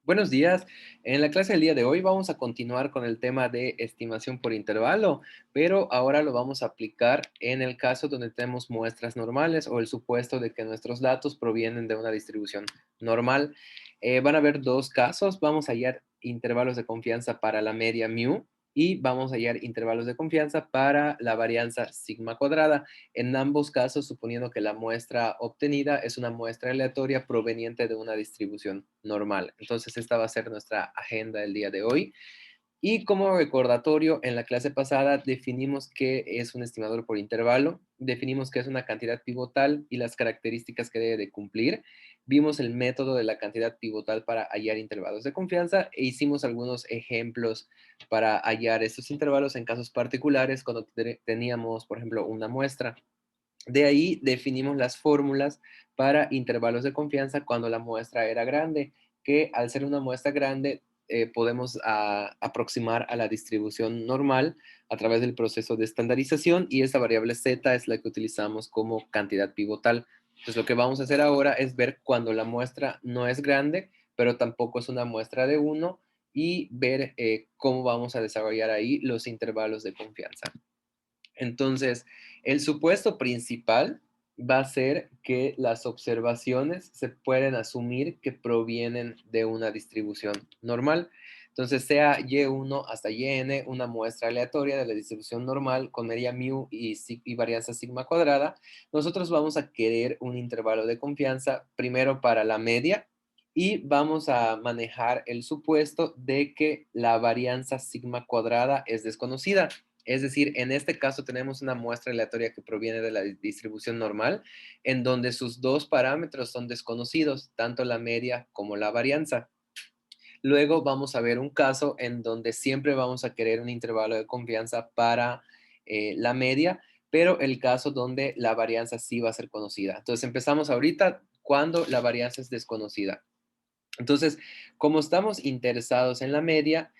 Buenos días. En la clase del día de hoy vamos a continuar con el tema de estimación por intervalo, pero ahora lo vamos a aplicar en el caso donde tenemos muestras normales o el supuesto de que nuestros datos provienen de una distribución normal. Van a haber dos casos. Vamos a hallar intervalos de confianza para la media mu y vamos a hallar intervalos de confianza para la varianza sigma cuadrada. En ambos casos, suponiendo que la muestra obtenida es una muestra aleatoria proveniente de una distribución normal. Entonces, esta va a ser nuestra agenda del día de hoy. Y como recordatorio, en la clase pasada definimos qué es un estimador por intervalo, definimos qué es una cantidad pivotal y las características que debe de cumplir. Vimos el método de la cantidad pivotal para hallar intervalos de confianza e hicimos algunos ejemplos para hallar estos intervalos en casos particulares cuando teníamos, por ejemplo, una muestra. De ahí definimos las fórmulas para intervalos de confianza cuando la muestra era grande, que al ser una muestra grande podemos aproximar a la distribución normal a través del proceso de estandarización y esa variable z es la que utilizamos como cantidad pivotal. Entonces lo que vamos a hacer ahora es ver cuando la muestra no es grande, pero tampoco es una muestra de uno y ver cómo vamos a desarrollar ahí los intervalos de confianza. Entonces, el supuesto principal va a ser que las observaciones se pueden asumir que provienen de una distribución normal. Entonces, sea y1 hasta yn, una muestra aleatoria de la distribución normal con media mu y varianza sigma cuadrada, nosotros vamos a querer un intervalo de confianza primero para la media y vamos a manejar el supuesto de que la varianza sigma cuadrada es desconocida. Es decir, en este caso tenemos una muestra aleatoria que proviene de la distribución normal, en donde sus dos parámetros son desconocidos, tanto la media como la varianza. Luego vamos a ver un caso en donde siempre vamos a querer un intervalo de confianza para la media, pero el caso donde la varianza sí va a ser conocida. Entonces empezamos ahorita cuando la varianza es desconocida. Entonces, como estamos interesados en la media,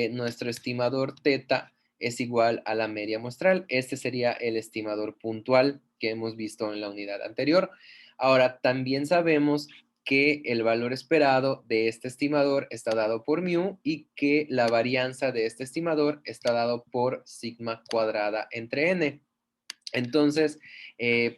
nuestro estimador teta es igual a la media muestral. Este sería el estimador puntual que hemos visto en la unidad anterior. Ahora, también sabemos que el valor esperado de este estimador está dado por mu y que la varianza de este estimador está dado por sigma cuadrada entre n. Entonces,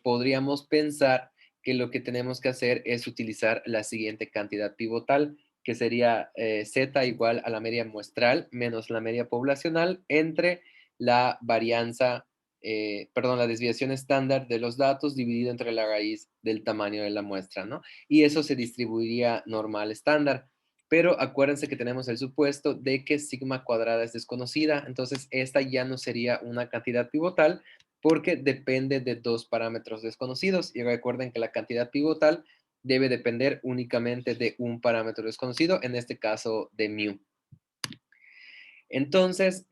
podríamos pensar que lo que tenemos que hacer es utilizar la siguiente cantidad pivotal, que sería z igual a la media muestral menos la media poblacional entre la varianza, perdón, la desviación estándar de los datos dividido entre la raíz del tamaño de la muestra, ¿no? Y eso se distribuiría normal estándar. Pero acuérdense que tenemos el supuesto de que sigma cuadrada es desconocida, entonces esta ya no sería una cantidad pivotal, porque depende de dos parámetros desconocidos. Y recuerden que la cantidad pivotal debe depender únicamente de un parámetro desconocido, en este caso de mu. Entonces,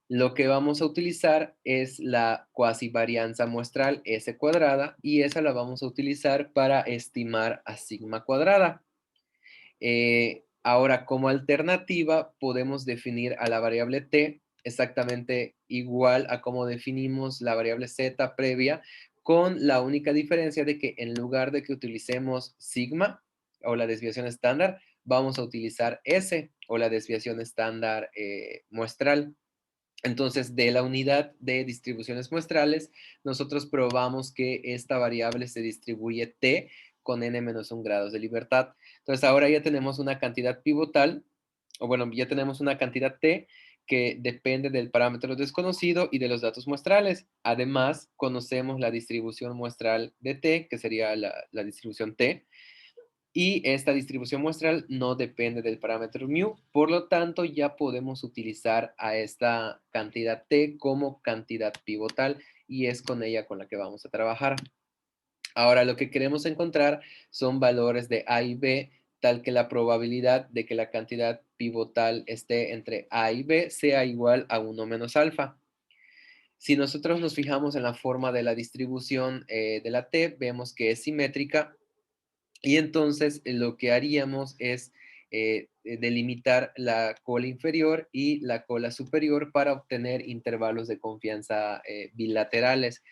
lo que vamos a utilizar es la cuasivarianza muestral S cuadrada y esa la vamos a utilizar para estimar a sigma cuadrada. Ahora, como alternativa, podemos definir a la variable t exactamente igual a como definimos la variable z previa, con la única diferencia de que en lugar de que utilicemos sigma o la desviación estándar, vamos a utilizar s o la desviación estándar muestral. Entonces, de la unidad de distribuciones muestrales, nosotros probamos que esta variable se distribuye t con n-1 grados de libertad. Entonces, ahora ya tenemos una cantidad pivotal, o bueno, ya tenemos una cantidad t que depende del parámetro desconocido y de los datos muestrales. Además, conocemos la distribución muestral de t, que sería la distribución t, y esta distribución muestral no depende del parámetro mu, por lo tanto ya podemos utilizar a esta cantidad t como cantidad pivotal y es con ella con la que vamos a trabajar. Ahora lo que queremos encontrar son valores de a y b, tal que la probabilidad de que la cantidad pivotal esté entre a y b sea igual a 1 menos alfa. Si nosotros nos fijamos en la forma de la distribución de la t, vemos que es simétrica y entonces lo que haríamos es delimitar la cola inferior y la cola superior para obtener intervalos de confianza bilaterales.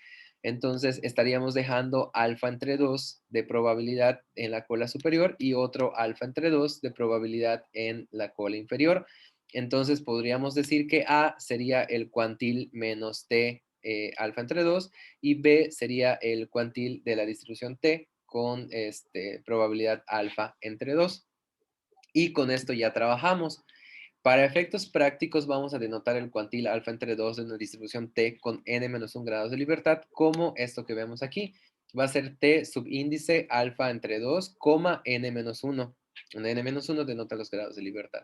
Entonces estaríamos dejando alfa entre 2 de probabilidad en la cola superior y otro alfa entre 2 de probabilidad en la cola inferior. Entonces podríamos decir que A sería el cuantil menos T alfa entre 2 y B sería el cuantil de la distribución T con probabilidad alfa entre 2. Y con esto ya trabajamos. Para efectos prácticos vamos a denotar el cuantil alfa entre 2 de una distribución T con n-1 grados de libertad como esto que vemos aquí. Va a ser T subíndice alfa entre 2, n-1. Un n-1 denota los grados de libertad.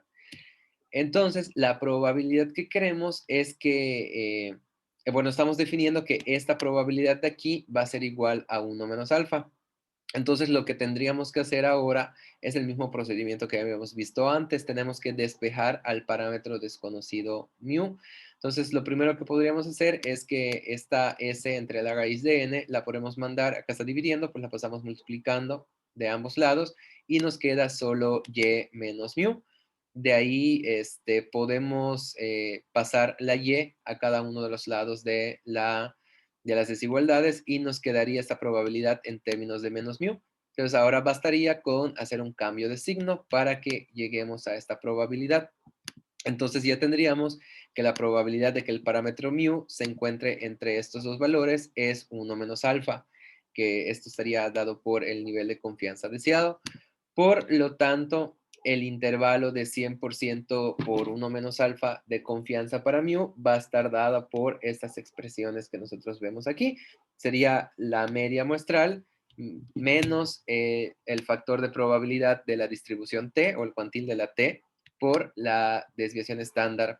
Entonces, la probabilidad que queremos es que, bueno, estamos definiendo que esta probabilidad de aquí va a ser igual a 1 menos alfa. Entonces, lo que tendríamos que hacer ahora es el mismo procedimiento que habíamos visto antes. Tenemos que despejar al parámetro desconocido mu. Entonces, lo primero que podríamos hacer es que esta s entre la raíz de n la podemos mandar, acá está dividiendo, pues la pasamos multiplicando de ambos lados y nos queda solo y menos mu. De ahí podemos pasar la y a cada uno de los lados de las desigualdades y nos quedaría esta probabilidad en términos de menos mu. Entonces ahora bastaría con hacer un cambio de signo para que lleguemos a esta probabilidad. Entonces ya tendríamos que la probabilidad de que el parámetro mu se encuentre entre estos dos valores es 1 menos alfa, que esto estaría dado por el nivel de confianza deseado. Por lo tanto, el intervalo de 100% por 1 menos alfa de confianza para mu va a estar dada por estas expresiones que nosotros vemos aquí. Sería la media muestral menos el factor de probabilidad de la distribución t o el cuantil de la t por la desviación estándar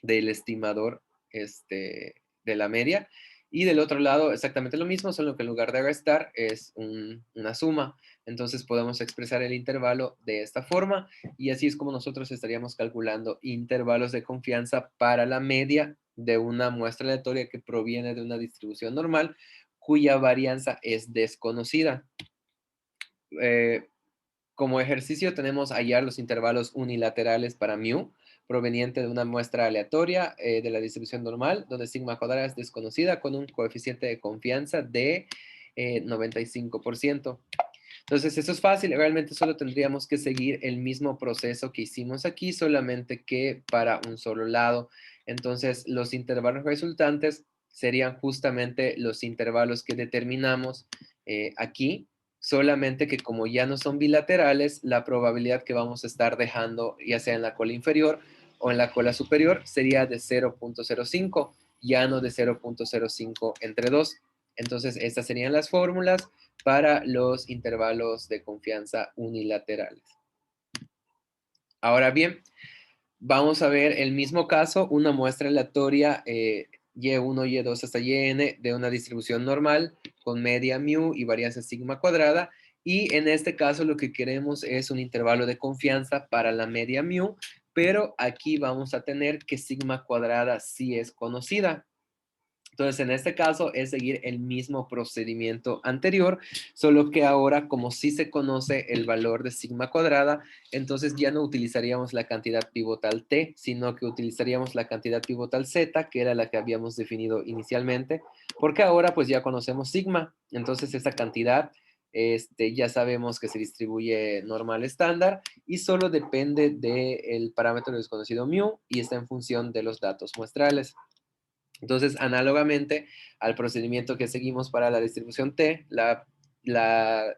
del estimador de la media. Y del otro lado, exactamente lo mismo, solo que en lugar de restar es una suma. Entonces podemos expresar el intervalo de esta forma y así es como nosotros estaríamos calculando intervalos de confianza para la media de una muestra aleatoria que proviene de una distribución normal cuya varianza es desconocida. Eh, Como ejercicio tenemos hallar los intervalos unilaterales para mu, proveniente de una muestra aleatoria de la distribución normal, donde sigma cuadrada es desconocida con un coeficiente de confianza de 95%. Entonces, eso es fácil, realmente solo tendríamos que seguir el mismo proceso que hicimos aquí, solamente que para un solo lado. Entonces, los intervalos resultantes serían justamente los intervalos que determinamos aquí, solamente que como ya no son bilaterales, la probabilidad que vamos a estar dejando, ya sea en la cola inferior o en la cola superior, sería de 0.05, ya no de 0.05 entre 2. Entonces, estas serían las fórmulas para los intervalos de confianza unilaterales. Ahora bien, vamos a ver el mismo caso, una muestra aleatoria y1, y2 hasta yn de una distribución normal con media mu y varianza sigma cuadrada. Y en este caso lo que queremos es un intervalo de confianza para la media mu, pero aquí vamos a tener que sigma cuadrada sí es conocida. Entonces, en este caso es seguir el mismo procedimiento anterior, solo que ahora, como sí se conoce el valor de sigma cuadrada, entonces ya no utilizaríamos la cantidad pivotal t, sino que utilizaríamos la cantidad pivotal z, que era la que habíamos definido inicialmente, porque ahora pues ya conocemos sigma. Entonces, esta cantidad ya sabemos que se distribuye normal estándar y solo depende del parámetro desconocido mu y está en función de los datos muestrales. Entonces, análogamente al procedimiento que seguimos para la distribución T, la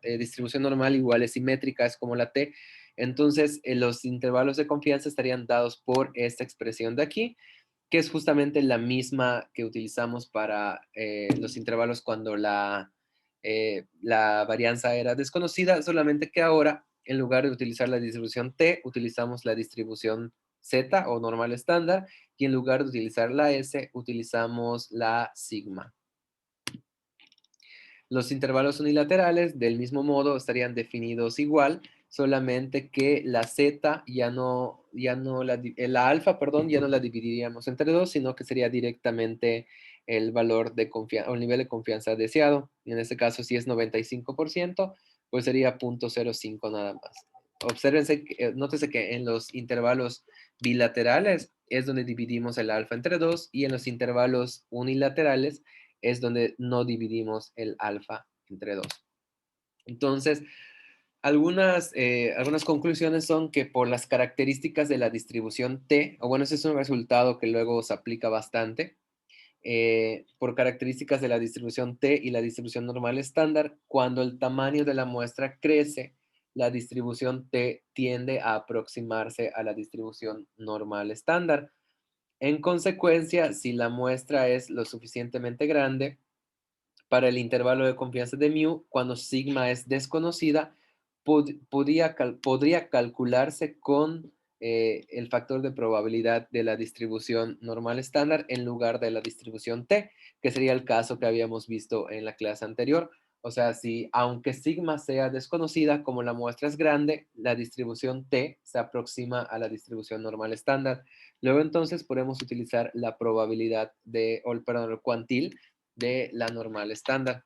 distribución normal igual es simétrica, es como la T. Entonces, los intervalos de confianza estarían dados por esta expresión de aquí, que es justamente la misma que utilizamos para los intervalos cuando la varianza era desconocida, solamente que ahora, en lugar de utilizar la distribución T, utilizamos la distribución Z o normal estándar, y en lugar de utilizar la S, utilizamos la sigma. Los intervalos unilaterales, del mismo modo, estarían definidos igual, solamente que la Z la alfa, perdón, ya no la dividiríamos entre dos, sino que sería directamente el valor de confianza o el nivel de confianza deseado. En este caso, si es 95%, pues sería 0.05 nada más. Obsérvense, nótese que en los intervalos bilaterales es donde dividimos el alfa entre 2 y en los intervalos unilaterales es donde no dividimos el alfa entre 2. Entonces, algunas conclusiones son que por las características de la distribución T, o bueno, ese es un resultado que luego se aplica bastante, por características de la distribución T y la distribución normal estándar, cuando el tamaño de la muestra crece, la distribución T tiende a aproximarse a la distribución normal estándar. En consecuencia, si la muestra es lo suficientemente grande, para el intervalo de confianza de mu, cuando sigma es desconocida, podría calcularse con el factor de probabilidad de la distribución normal estándar en lugar de la distribución t, que sería el caso que habíamos visto en la clase anterior. O sea, si aunque sigma sea desconocida, como la muestra es grande, la distribución t se aproxima a la distribución normal estándar. Luego entonces podemos utilizar la probabilidad perdón, el cuantil de la normal estándar.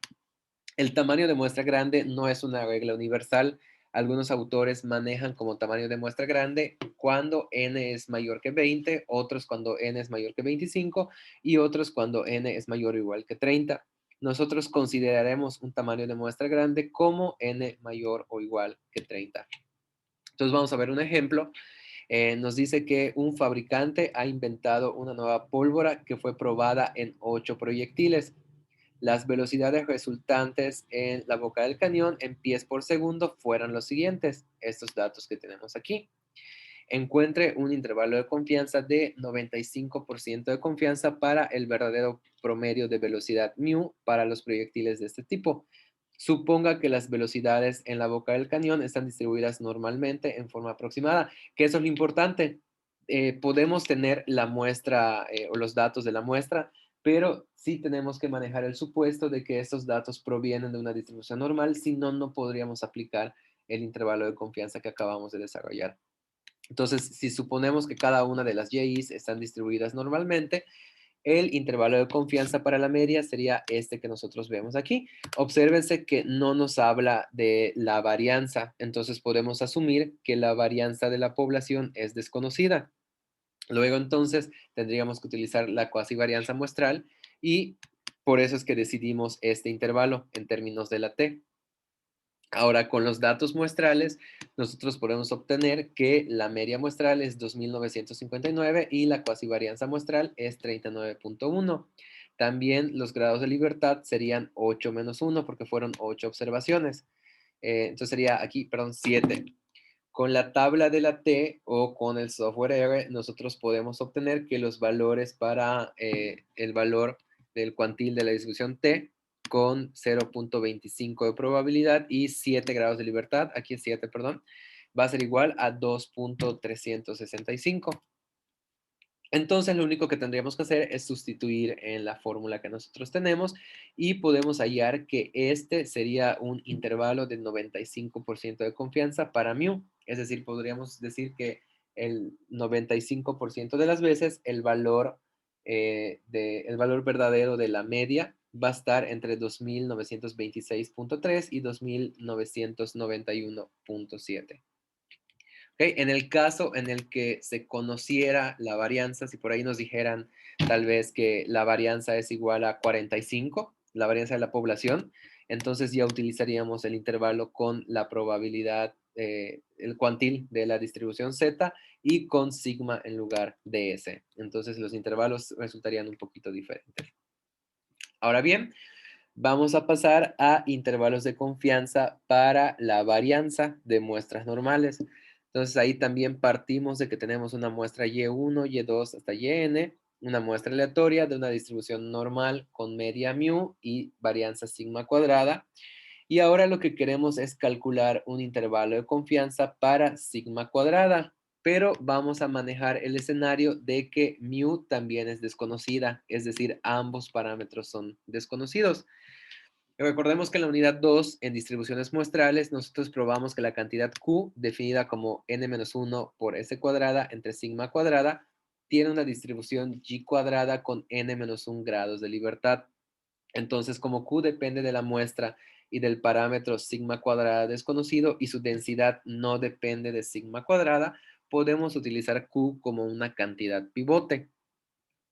El tamaño de muestra grande no es una regla universal. Algunos autores manejan como tamaño de muestra grande cuando n es mayor que 20, otros cuando n es mayor que 25 y otros cuando n es mayor o igual que 30. Nosotros consideraremos un tamaño de muestra grande como n mayor o igual que 30. Entonces vamos a ver un ejemplo. Nos dice que un fabricante ha inventado una nueva pólvora que fue probada en 8 proyectiles. Las velocidades resultantes en la boca del cañón en pies por segundo fueron los siguientes, estos datos que tenemos aquí. Encuentre un intervalo de confianza de 95% de confianza para el verdadero promedio de velocidad mu para los proyectiles de este tipo. Suponga que las velocidades en la boca del cañón están distribuidas normalmente en forma aproximada, que eso es lo importante. Podemos tener la muestra o los datos de la muestra, pero sí tenemos que manejar el supuesto de que estos datos provienen de una distribución normal, si no, no podríamos aplicar el intervalo de confianza que acabamos de desarrollar. Entonces, si suponemos que cada una de las YIs están distribuidas normalmente, el intervalo de confianza para la media sería este que nosotros vemos aquí. Obsérvense que no nos habla de la varianza, entonces podemos asumir que la varianza de la población es desconocida. Luego entonces tendríamos que utilizar la cuasivarianza muestral y por eso es que decidimos este intervalo en términos de la t. Ahora, con los datos muestrales, nosotros podemos obtener que la media muestral es 2.959 y la cuasivarianza muestral es 39.1. También los grados de libertad serían 8 menos 1 porque fueron 8 observaciones. Entonces sería aquí, perdón, 7. Con la tabla de la T o con el software R, nosotros podemos obtener que los valores para el valor del cuantil de la distribución T con 0.25 de probabilidad y 7 grados de libertad, aquí es 7, perdón, va a ser igual a 2.365. Entonces, lo único que tendríamos que hacer es sustituir en la fórmula que nosotros tenemos y podemos hallar que este sería un intervalo de 95% de confianza para mu. Es decir, podríamos decir que el 95% de las veces el valor verdadero de la media va a estar entre 2.926.3 y 2.991.7. ¿Ok? En el caso en el que se conociera la varianza, si por ahí nos dijeran tal vez que la varianza es igual a 45, la varianza de la población, entonces ya utilizaríamos el intervalo con la probabilidad, el cuantil de la distribución Z y con sigma en lugar de S. Entonces los intervalos resultarían un poquito diferentes. Ahora bien, vamos a pasar a intervalos de confianza para la varianza de muestras normales. Entonces ahí también partimos de que tenemos una muestra Y1, Y2 hasta Yn, una muestra aleatoria de una distribución normal con media mu y varianza sigma cuadrada. Y ahora lo que queremos es calcular un intervalo de confianza para sigma cuadrada, pero vamos a manejar el escenario de que mu también es desconocida, es decir, ambos parámetros son desconocidos. Recordemos que en la unidad 2, en distribuciones muestrales, nosotros probamos que la cantidad Q, definida como n-1 por S cuadrada entre sigma cuadrada, tiene una distribución G cuadrada con n-1 grados de libertad. Entonces, como Q depende de la muestra y del parámetro sigma cuadrada desconocido y su densidad no depende de sigma cuadrada, podemos utilizar Q como una cantidad pivote.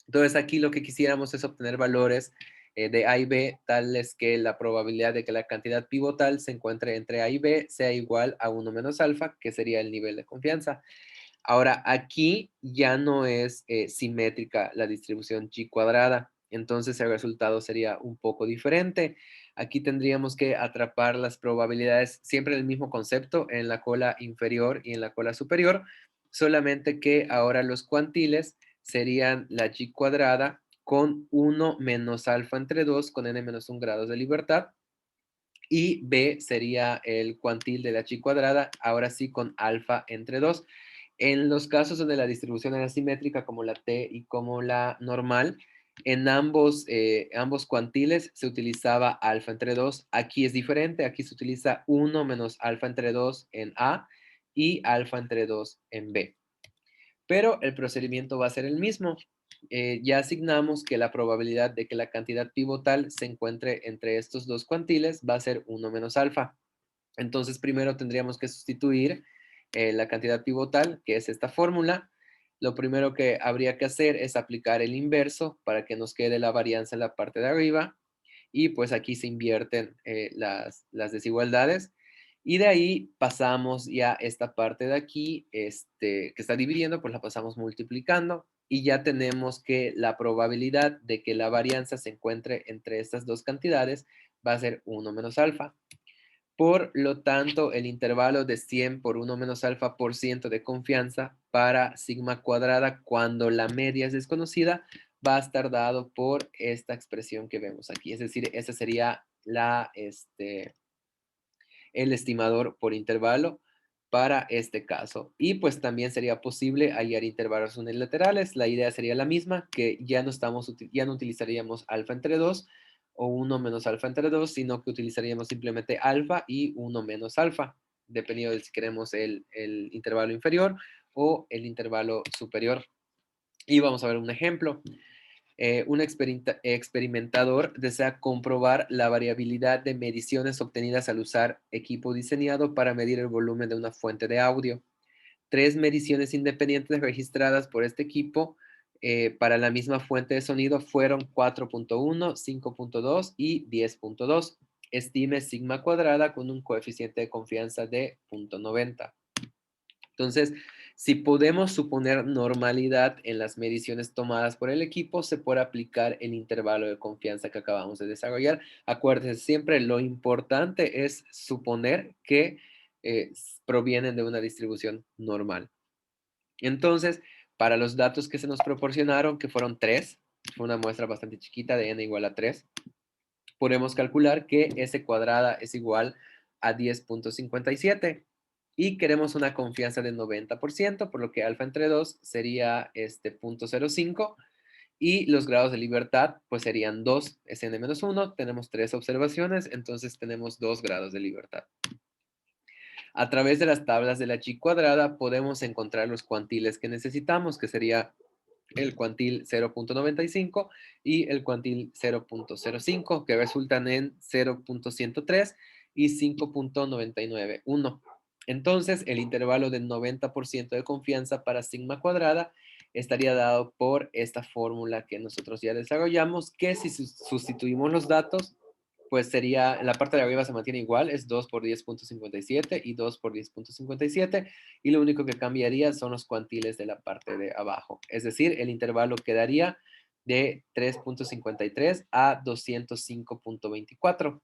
Entonces aquí lo que quisiéramos es obtener valores de A y B, tal es que la probabilidad de que la cantidad pivotal se encuentre entre A y B sea igual a uno menos alfa, que sería el nivel de confianza. Ahora, aquí ya no es simétrica la distribución chi cuadrada, entonces el resultado sería un poco diferente. Aquí tendríamos que atrapar las probabilidades, siempre el mismo concepto, en la cola inferior y en la cola superior, solamente que ahora los cuantiles serían la chi cuadrada con uno menos alfa entre 2 con n menos 1 grados de libertad, y B sería el cuantil de la chi cuadrada, ahora sí con alfa entre 2. En los casos donde la distribución era simétrica, como la T y como la normal, en ambos cuantiles se utilizaba alfa entre 2. Aquí es diferente, aquí se utiliza uno menos alfa entre 2 en A y alfa entre 2 en B. Pero el procedimiento va a ser el mismo. Ya asignamos que la probabilidad de que la cantidad pivotal se encuentre entre estos dos cuantiles va a ser uno menos alfa. Entonces, primero tendríamos que sustituir la cantidad pivotal, que es esta fórmula. Lo primero que habría que hacer es aplicar el inverso para que nos quede la varianza en la parte de arriba. Y pues aquí se invierten las desigualdades. Y de ahí pasamos ya esta parte de aquí, que está dividiendo, pues la pasamos multiplicando. Y ya tenemos que la probabilidad de que la varianza se encuentre entre estas dos cantidades va a ser uno menos alfa. Por lo tanto, el intervalo de 100 por 1 menos alfa por ciento de confianza para sigma cuadrada cuando la media es desconocida va a estar dado por esta expresión que vemos aquí. Es decir, ese sería el estimador por intervalo para este caso. Y pues también sería posible hallar intervalos unilaterales. La idea sería la misma, que ya no utilizaríamos alfa entre 2 o 1 menos alfa entre 2, sino que utilizaríamos simplemente alfa y 1 menos alfa, dependiendo de si queremos el intervalo inferior o el intervalo superior. Y vamos a ver un ejemplo. Un experimentador desea comprobar la variabilidad de mediciones obtenidas al usar equipo diseñado para medir el volumen de una fuente de audio. Tres mediciones independientes registradas por este equipo para la misma fuente de sonido fueron 4.1, 5.2 y 10.2. Estime sigma cuadrada con un coeficiente de confianza de 0.90. Entonces, si podemos suponer normalidad en las mediciones tomadas por el equipo, se puede aplicar el intervalo de confianza que acabamos de desarrollar. Acuérdense, siempre lo importante es suponer que provienen de una distribución normal. Entonces, para los datos que se nos proporcionaron, que fueron 3, fue una muestra bastante chiquita de n igual a 3, podemos calcular que S cuadrada es igual a 10.57 y queremos una confianza del 90%, por lo que alfa entre 2 sería 0.05 y los grados de libertad pues serían 2, es n-1, tenemos 3 observaciones, entonces tenemos 2 grados de libertad. A través de las tablas de la chi cuadrada podemos encontrar los cuantiles que necesitamos, que sería el cuantil 0.95 y el cuantil 0.05, que resultan en 0.103 y 5.991. Entonces, el intervalo del 90% de confianza para sigma cuadrada estaría dado por esta fórmula que nosotros ya desarrollamos, que si sustituimos los datos, pues sería, en la parte de arriba se mantiene igual, es 2 por 10.57 y 2 por 10.57, y lo único que cambiaría son los cuantiles de la parte de abajo. Es decir, el intervalo quedaría de 3.53 a 205.24.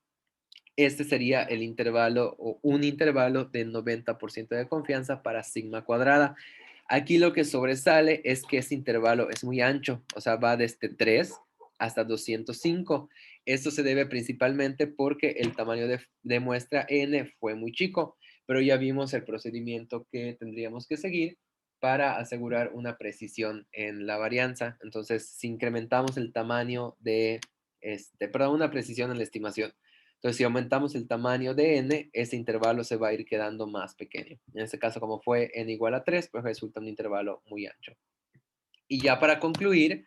Este sería el intervalo o un intervalo de 90% de confianza para sigma cuadrada. Aquí lo que sobresale es que ese intervalo es muy ancho, o sea, va desde 3 hasta 205. Esto se debe principalmente porque el tamaño de muestra n fue muy chico, pero ya vimos el procedimiento que tendríamos que seguir para asegurar una precisión en la varianza. Entonces, si incrementamos el tamaño una precisión en la estimación. Entonces, si aumentamos el tamaño de n, ese intervalo se va a ir quedando más pequeño. En este caso, como fue n igual a 3, pues resulta un intervalo muy ancho. Y ya para concluir,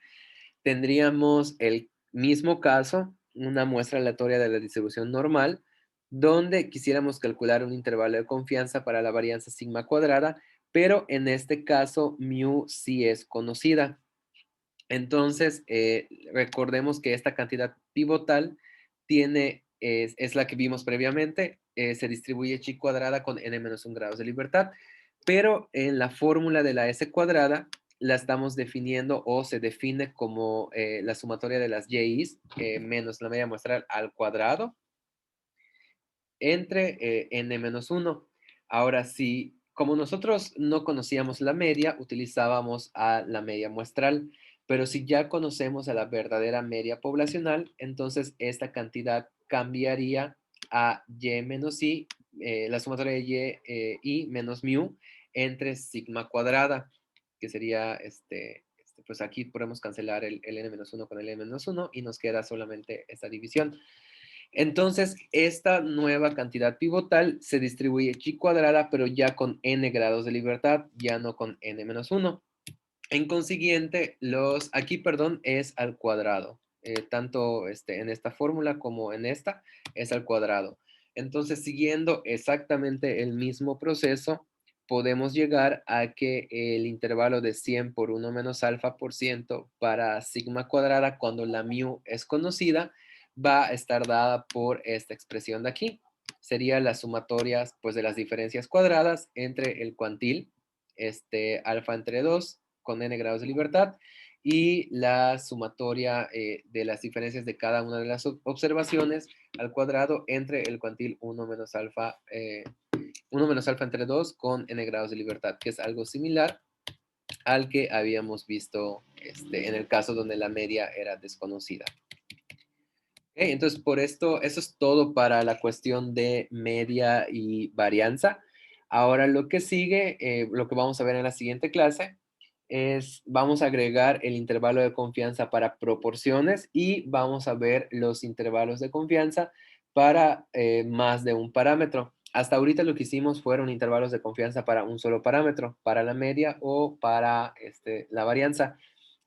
tendríamos el mismo caso, una muestra aleatoria de la distribución normal, donde quisiéramos calcular un intervalo de confianza para la varianza sigma cuadrada, pero en este caso, mu sí es conocida. Entonces, recordemos que esta cantidad pivotal es la que vimos previamente, se distribuye chi cuadrada con n-1 grados de libertad, pero en la fórmula de la s cuadrada la estamos definiendo o se define como la sumatoria de las yi's menos la media muestral al cuadrado entre n-1. Ahora, sí, como nosotros no conocíamos la media, utilizábamos a la media muestral, pero si ya conocemos a la verdadera media poblacional, entonces esta cantidad cambiaría a y menos i, la sumatoria de y menos mu entre sigma cuadrada, que sería, pues aquí podemos cancelar el n-1 con el n-1 y nos queda solamente esta división. Entonces, esta nueva cantidad pivotal se distribuye chi cuadrada, pero ya con n grados de libertad, ya no con n-1. En consiguiente, aquí, perdón, es al cuadrado. Tanto en esta fórmula como en esta, es al cuadrado. Entonces, siguiendo exactamente el mismo proceso, podemos llegar a que el intervalo de 100 por 1 menos alfa por ciento para sigma cuadrada, cuando la mu es conocida, va a estar dada por esta expresión de aquí. Sería las sumatorias, pues, de las diferencias cuadradas entre el cuantil, alfa entre 2 con n grados de libertad, y la sumatoria de las diferencias de cada una de las observaciones al cuadrado entre el cuantil 1 menos alfa entre 2 con n grados de libertad, que es algo similar al que habíamos visto en el caso donde la media era desconocida. Entonces, por esto, eso es todo para la cuestión de media y varianza. Ahora lo que sigue, lo que vamos a ver en la siguiente clase, vamos a agregar el intervalo de confianza para proporciones y vamos a ver los intervalos de confianza para más de un parámetro. Hasta ahorita lo que hicimos fueron intervalos de confianza para un solo parámetro, para la media o para la varianza.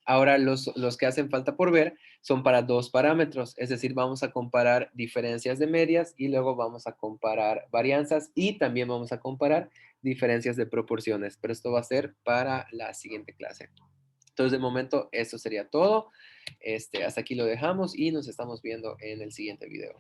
Ahora los que hacen falta por ver son para dos parámetros, es decir, vamos a comparar diferencias de medias y luego vamos a comparar varianzas y también vamos a comparar diferencias de proporciones, pero esto va a ser para la siguiente clase. Entonces, de momento, eso sería todo. Hasta aquí lo dejamos y nos estamos viendo en el siguiente video.